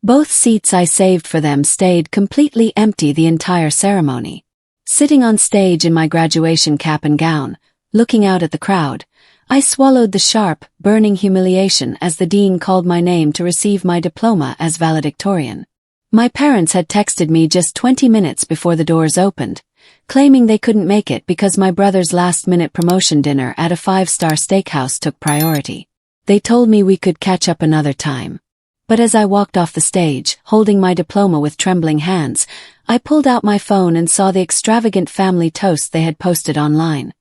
Both seats I saved for them stayed completely empty the entire ceremony. Sitting on stage in my graduation cap and gown, looking out at the crowd, I swallowed the sharp, burning humiliation as the dean called my name to receive my diploma as valedictorian. My parents had texted me just 20 minutes before the doors opened, claiming they couldn't make it because my brother's last-minute promotion dinner at a 5-star steakhouse took priority. They told me we could catch up another time. But as I walked off the stage, holding my diploma with trembling hands, I pulled out my phone and saw the extravagant family toast they had posted online.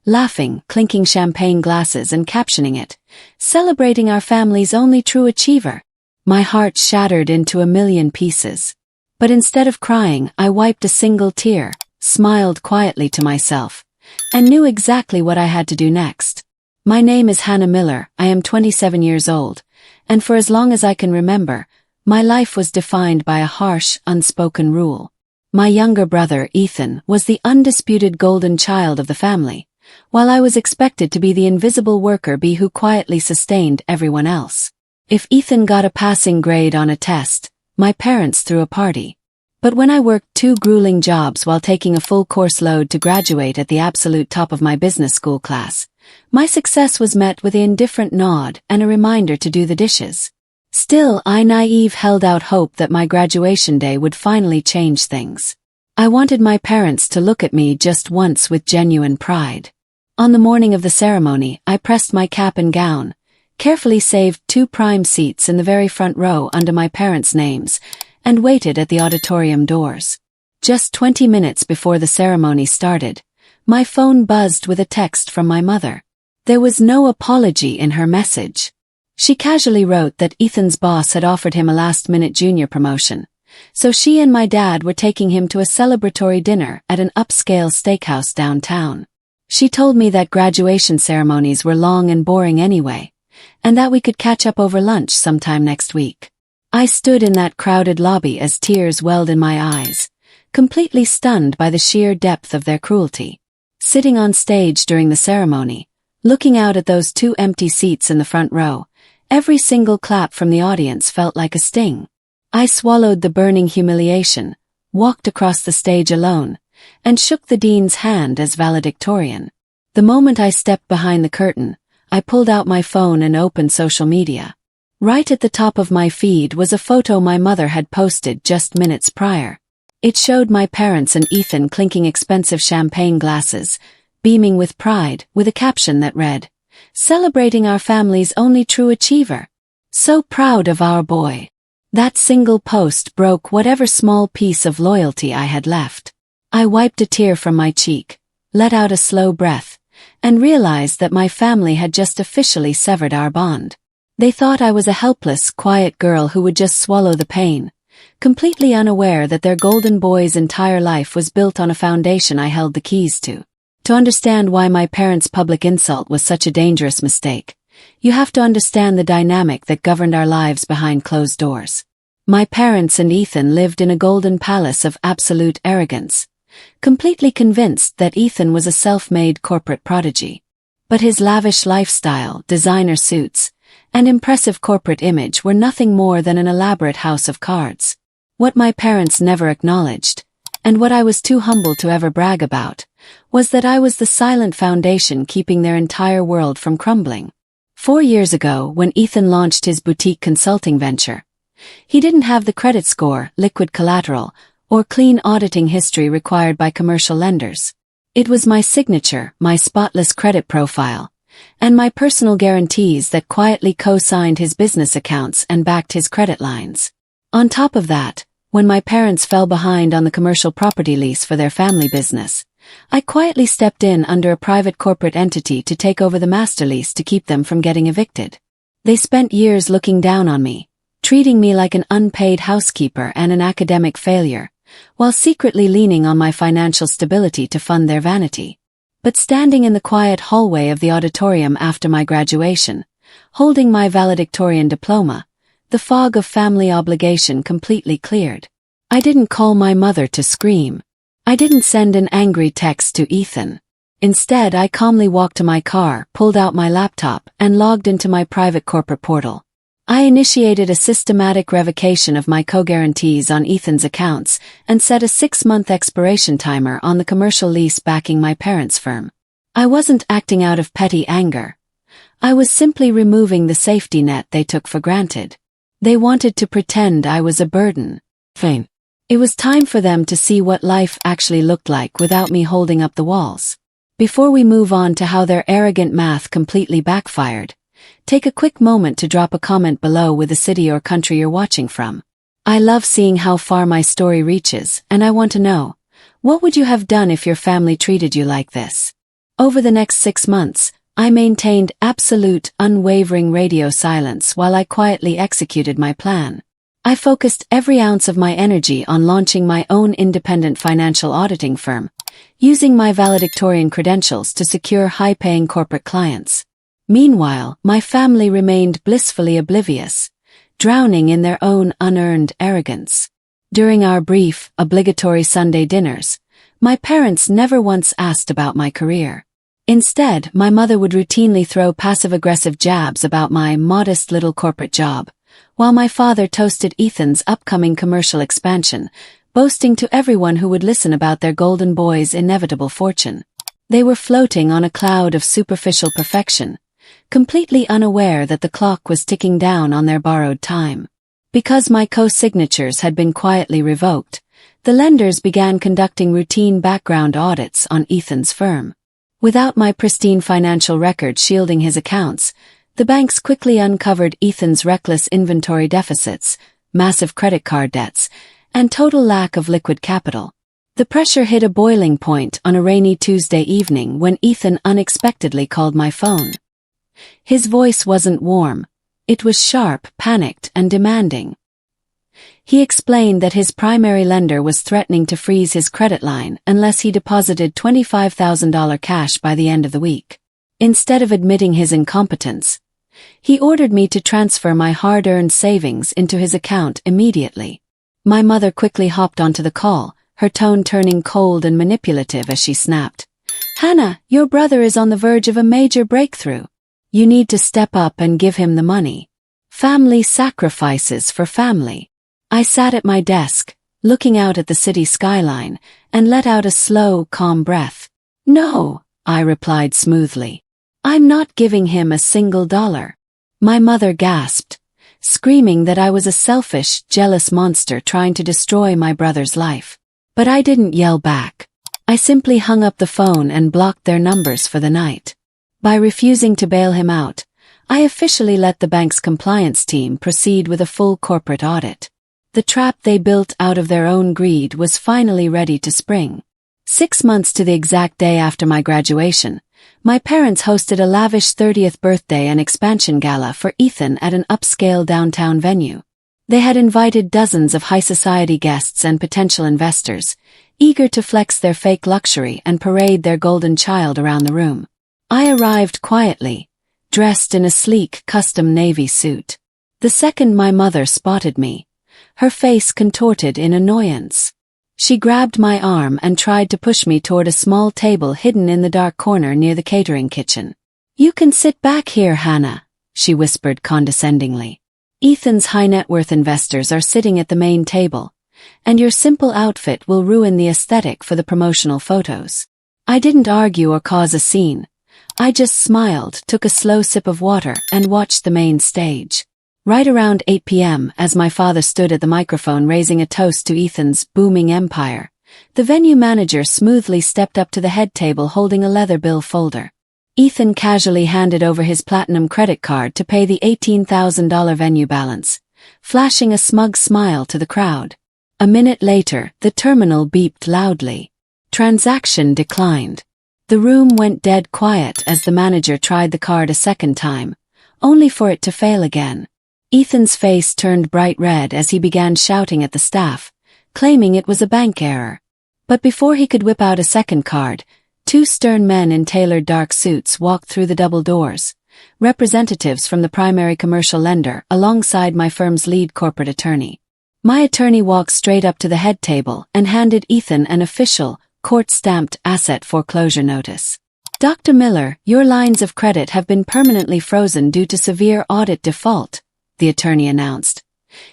Laughing, clinking champagne glasses and captioning it, "Celebrating our family's only true achiever." My heart shattered into a million pieces. But instead of crying, I wiped a single tear, smiled quietly to myself, and knew exactly what I had to do next. My name is Hannah Miller, I am 27 years old, and for as long as I can remember, my life was defined by a harsh, unspoken rule. My younger brother, Ethan, was the undisputed golden child of the family, while I was expected to be the invisible worker bee who quietly sustained everyone else. If Ethan got a passing grade on a test, my parents threw a party. But when I worked 2 grueling jobs while taking a full course load to graduate at the absolute top of my business school class, my success was met with an indifferent nod and a reminder to do the dishes. Still, I naive held out hope that my graduation day would finally change things. I wanted my parents to look at me just once with genuine pride. On the morning of the ceremony, I pressed my cap and gown, carefully saved 2 prime seats in the very front row under my parents' names, and waited at the auditorium doors. Just 20 minutes before the ceremony started, my phone buzzed with a text from my mother. There was no apology in her message. She casually wrote that Ethan's boss had offered him a last-minute junior promotion, so she and my dad were taking him to a celebratory dinner at an upscale steakhouse downtown. She told me that graduation ceremonies were long and boring anyway, and that we could catch up over lunch sometime next week. I stood in that crowded lobby as tears welled in my eyes, completely stunned by the sheer depth of their cruelty. Sitting on stage during the ceremony, looking out at those 2 empty seats in the front row, every single clap from the audience felt like a sting. I swallowed the burning humiliation, walked across the stage alone, and shook the dean's hand as valedictorian. The moment I stepped behind the curtain, I pulled out my phone and opened social media. Right at the top of my feed was a photo my mother had posted just minutes prior. It showed my parents and Ethan clinking expensive champagne glasses, beaming with pride, with a caption that read, "Celebrating our family's only true achiever. So proud of our boy." That single post broke whatever small piece of loyalty I had left. I wiped a tear from my cheek, let out a slow breath, and realized that my family had just officially severed our bond. They thought I was a helpless, quiet girl who would just swallow the pain, completely unaware that their golden boy's entire life was built on a foundation I held the keys to. To understand why my parents' public insult was such a dangerous mistake, you have to understand the dynamic that governed our lives behind closed doors. My parents and Ethan lived in a golden palace of absolute arrogance, completely convinced that Ethan was a self-made corporate prodigy. But his lavish lifestyle, designer suits, and impressive corporate image were nothing more than an elaborate house of cards. What my parents never acknowledged, and what I was too humble to ever brag about, was that I was the silent foundation keeping their entire world from crumbling. 4 years ago, when Ethan launched his boutique consulting venture, he didn't have the credit score, liquid collateral, or clean auditing history required by commercial lenders. It was my signature, my spotless credit profile, and my personal guarantees that quietly co-signed his business accounts and backed his credit lines. On top of that, when my parents fell behind on the commercial property lease for their family business, I quietly stepped in under a private corporate entity to take over the master lease to keep them from getting evicted. They spent years looking down on me, treating me like an unpaid housekeeper and an academic failure, while secretly leaning on my financial stability to fund their vanity. But standing in the quiet hallway of the auditorium after my graduation, holding my valedictorian diploma, the fog of family obligation completely cleared. I didn't call my mother to scream. I didn't send an angry text to Ethan. Instead, I calmly walked to my car, pulled out my laptop, and logged into my private corporate portal. I initiated a systematic revocation of my co-guarantees on Ethan's accounts and set a 6-month expiration timer on the commercial lease backing my parents' firm. I wasn't acting out of petty anger. I was simply removing the safety net they took for granted. They wanted to pretend I was a burden. Fine. It was time for them to see what life actually looked like without me holding up the walls. Before we move on to how their arrogant math completely backfired, take a quick moment to drop a comment below with the city or country you're watching from. I love seeing how far my story reaches, and I want to know, what would you have done if your family treated you like this? Over the next 6 months, I maintained absolute, unwavering radio silence while I quietly executed my plan. I focused every ounce of my energy on launching my own independent financial auditing firm, using my valedictorian credentials to secure high-paying corporate clients. Meanwhile, my family remained blissfully oblivious, drowning in their own unearned arrogance. During our brief, obligatory Sunday dinners, my parents never once asked about my career. Instead, my mother would routinely throw passive-aggressive jabs about my modest little corporate job, while my father toasted Ethan's upcoming commercial expansion, boasting to everyone who would listen about their golden boy's inevitable fortune. They were floating on a cloud of superficial perfection, completely unaware that the clock was ticking down on their borrowed time. Because my co-signatures had been quietly revoked, the lenders began conducting routine background audits on Ethan's firm. Without my pristine financial record shielding his accounts, the banks quickly uncovered Ethan's reckless inventory deficits, massive credit card debts, and total lack of liquid capital. The pressure hit a boiling point on a rainy Tuesday evening when Ethan unexpectedly called my phone. His voice wasn't warm. It was sharp, panicked, and demanding. He explained that his primary lender was threatening to freeze his credit line unless he deposited $25,000 cash by the end of the week. Instead of admitting his incompetence, he ordered me to transfer my hard-earned savings into his account immediately. My mother quickly hopped onto the call, her tone turning cold and manipulative as she snapped, "Hannah, your brother is on the verge of a major breakthrough. You need to step up and give him the money. Family sacrifices for family." I sat at my desk, looking out at the city skyline, and let out a slow, calm breath. "No," I replied smoothly. "I'm not giving him a single dollar." My mother gasped, screaming that I was a selfish, jealous monster trying to destroy my brother's life. But I didn't yell back. I simply hung up the phone and blocked their numbers for the night. By refusing to bail him out, I officially let the bank's compliance team proceed with a full corporate audit. The trap they built out of their own greed was finally ready to spring. 6 months to the exact day after my graduation, my parents hosted a lavish 30th birthday and expansion gala for Ethan at an upscale downtown venue. They had invited dozens of high society guests and potential investors, eager to flex their fake luxury and parade their golden child around the room. I arrived quietly, dressed in a sleek custom navy suit. The second my mother spotted me, her face contorted in annoyance. She grabbed my arm and tried to push me toward a small table hidden in the dark corner near the catering kitchen. "You can sit back here, Hannah," she whispered condescendingly. "Ethan's high-net-worth investors are sitting at the main table, and your simple outfit will ruin the aesthetic for the promotional photos." I didn't argue or cause a scene. I just smiled, took a slow sip of water, and watched the main stage. Right around 8 p.m., as my father stood at the microphone raising a toast to Ethan's booming empire, the venue manager smoothly stepped up to the head table holding a leather bill folder. Ethan casually handed over his platinum credit card to pay the $18,000 venue balance, flashing a smug smile to the crowd. A minute later, the terminal beeped loudly. Transaction declined. The room went dead quiet as the manager tried the card a second time, only for it to fail again. Ethan's face turned bright red as he began shouting at the staff, claiming it was a bank error. But before he could whip out a second card, 2 stern men in tailored dark suits walked through the double doors, representatives from the primary commercial lender alongside my firm's lead corporate attorney. My attorney walked straight up to the head table and handed Ethan an official, court-stamped asset foreclosure notice. "Dr. Miller, your lines of credit have been permanently frozen due to severe audit default," the attorney announced,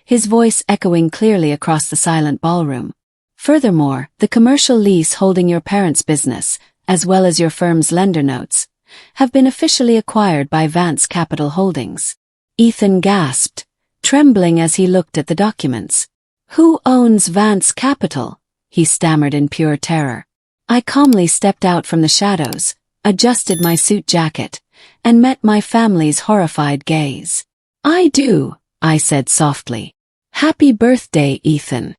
his voice echoing clearly across the silent ballroom. Furthermore, the commercial lease holding your parents' business, as well as your firm's lender notes, have been officially acquired by Vance Capital Holdings. Ethan gasped, trembling as he looked at the documents. Who owns Vance Capital? He stammered in pure terror. I calmly stepped out from the shadows, adjusted my suit jacket, and met my family's horrified gaze. I do, I said softly. Happy birthday, Ethan.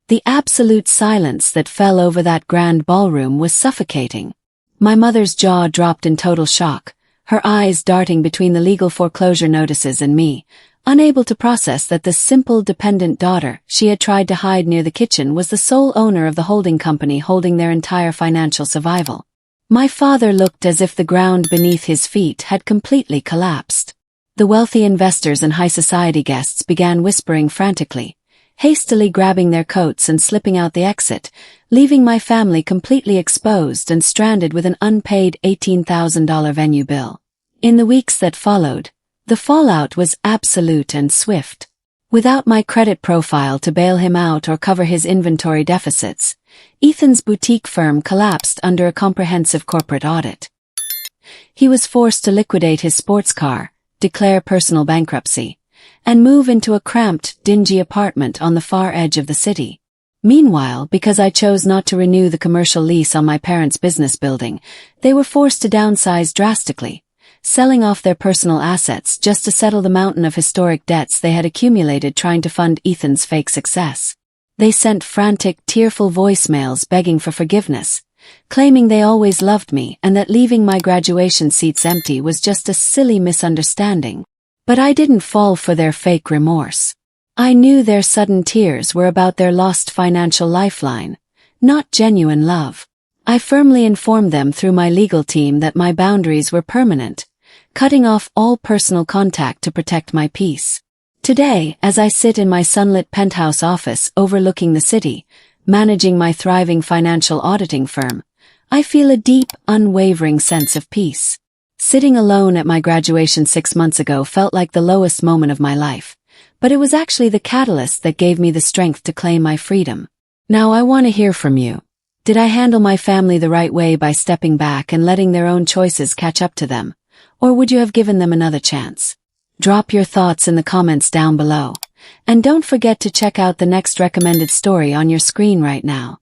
The absolute silence that fell over that grand ballroom was suffocating. My mother's jaw dropped in total shock, her eyes darting between the legal foreclosure notices and me, unable to process that the simple dependent daughter she had tried to hide near the kitchen was the sole owner of the holding company holding their entire financial survival. My father looked as if the ground beneath his feet had completely collapsed. The wealthy investors and high society guests began whispering frantically, hastily grabbing their coats and slipping out the exit, leaving my family completely exposed and stranded with an unpaid $18,000 venue bill. In the weeks that followed, the fallout was absolute and swift. Without my credit profile to bail him out or cover his inventory deficits, Ethan's boutique firm collapsed under a comprehensive corporate audit. He was forced to liquidate his sports car, declare personal bankruptcy, and move into a cramped, dingy apartment on the far edge of the city. Meanwhile, because I chose not to renew the commercial lease on my parents' business building, they were forced to downsize drastically, selling off their personal assets just to settle the mountain of historic debts they had accumulated trying to fund Ethan's fake success. They sent frantic, tearful voicemails begging for forgiveness, claiming they always loved me and that leaving my graduation seats empty was just a silly misunderstanding. But I didn't fall for their fake remorse. I knew their sudden tears were about their lost financial lifeline, not genuine love. I firmly informed them through my legal team that my boundaries were permanent, cutting off all personal contact to protect my peace. Today, as I sit in my sunlit penthouse office overlooking the city, managing my thriving financial auditing firm, I feel a deep, unwavering sense of peace. Sitting alone at my graduation 6 months ago felt like the lowest moment of my life, but it was actually the catalyst that gave me the strength to claim my freedom. Now I want to hear from you. Did I handle my family the right way by stepping back and letting their own choices catch up to them? Or would you have given them another chance? Drop your thoughts in the comments down below. And don't forget to check out the next recommended story on your screen right now.